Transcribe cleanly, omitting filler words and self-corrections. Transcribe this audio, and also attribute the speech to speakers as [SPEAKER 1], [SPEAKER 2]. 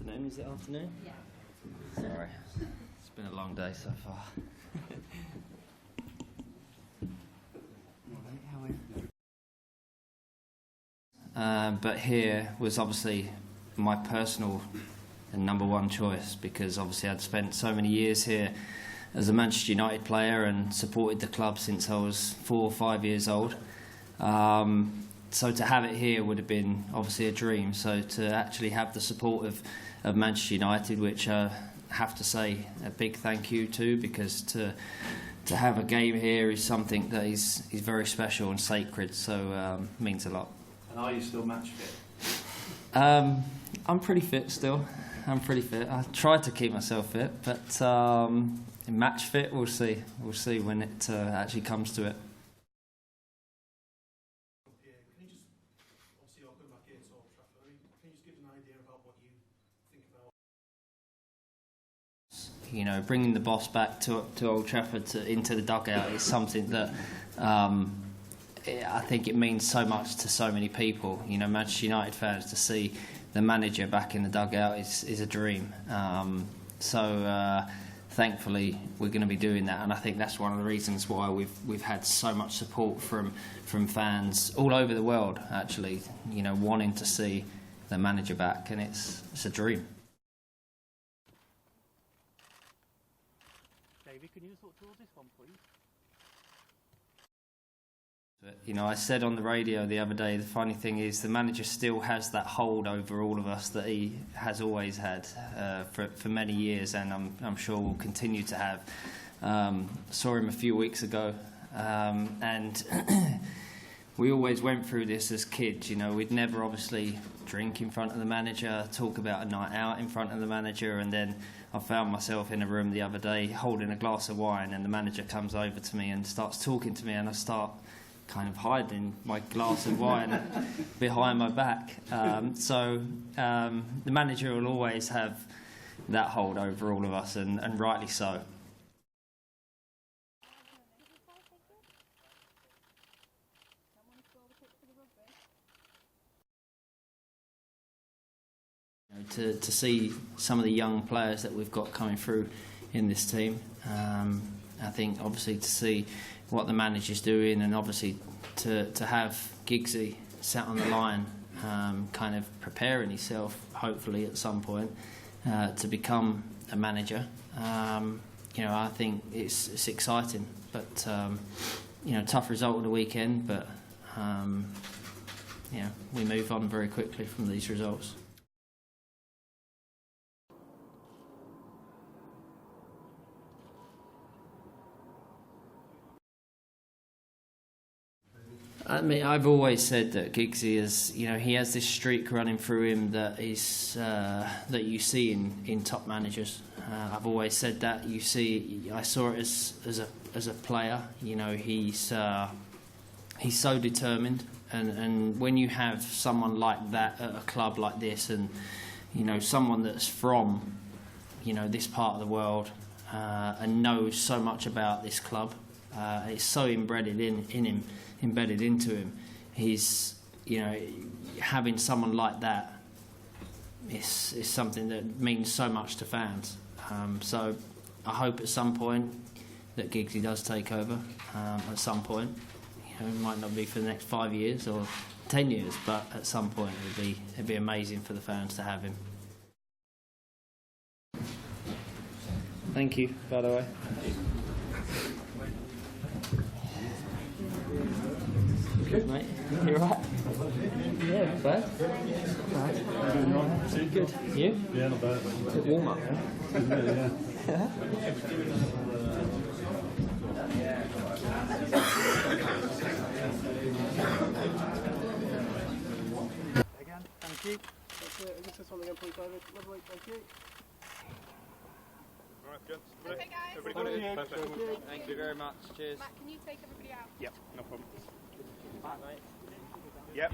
[SPEAKER 1] Afternoon, is it afternoon?
[SPEAKER 2] Yeah.
[SPEAKER 1] Sorry, it's been a long day so far. But here was obviously my personal and number one choice, because obviously I'd spent so many years here as a Manchester United player and supported the club since I was 4 or 5 years old. So to have it here would have been obviously a dream. So to actually have the support of Manchester United, which I have to say a big thank you to, because to have a game here is something that is very special and sacred, so means a lot.
[SPEAKER 3] And are you still match fit?
[SPEAKER 1] I'm pretty fit still. I'm pretty fit. I try to keep myself fit, but match fit, we'll see. We'll see when it actually comes to it.
[SPEAKER 3] Can you just, obviously you're going back here to Old Trafford, can you just give an idea about what you think about?
[SPEAKER 1] You know, bringing the boss back to Old Trafford into the dugout is something that I think it means so much to so many people. You know, Manchester United fans, to see the manager back in the dugout is a dream. So thankfully we're going to be doing that, and I think that's one of the reasons why we've had so much support from fans all over the world, actually, you know, wanting to see the manager back, and it's a dream.
[SPEAKER 4] David, can you talk towards this one, please?
[SPEAKER 1] You know, I said on the radio the other day, the funny thing is the manager still has that hold over all of us that he has always had for many years, and I'm sure will continue to have. Saw him a few weeks ago, and we always went through this as kids. You know, we'd never obviously drink in front of the manager, talk about a night out in front of the manager, and then I found myself in a room the other day holding a glass of wine, and the manager comes over to me and starts talking to me, and I start kind of hiding my glass of wine behind my back. So the manager will always have that hold over all of us, and rightly so. To see some of the young players that we've got coming through in this team, I think obviously to see what the manager's doing, and obviously to have Giggsy sat on the line, kind of preparing himself, hopefully at some point, to become a manager. You know, I think it's exciting, but you know, tough result of the weekend, but you know, we move on very quickly from these results. I mean, I've always said that Giggsy is, you know, he has this streak running through him that is that you see in top managers. I've always said that. I saw it as a player. You know, he's so determined, and when you have someone like that at a club like this, and you know, someone that's from, you know, this part of the world, and knows so much about this club, it's so embedded in him. Embedded into him. He's, you know, having someone like that is something that means so much to fans. So I hope at some point that Giggsy does take over. At some point, you know, it might not be for the next 5 years or 10 years, but at some point it'd be amazing for the fans to have him. Thank you, by the way. Good, mate. You alright? Yeah, not bad. Right. Good. You?
[SPEAKER 3] Yeah, not bad.
[SPEAKER 1] Good warm up, yeah?
[SPEAKER 3] Yeah.
[SPEAKER 4] Again, thank you. That's it. Just this one again, please, David. Lovely, thank you.
[SPEAKER 3] Alright, gents.
[SPEAKER 2] Okay, guys.
[SPEAKER 3] Everybody got it? Perfect.
[SPEAKER 1] Thank you very much. Cheers.
[SPEAKER 2] Matt, can you take everybody out?
[SPEAKER 3] Yep, no problem.
[SPEAKER 1] Bye, mate.
[SPEAKER 3] Yep.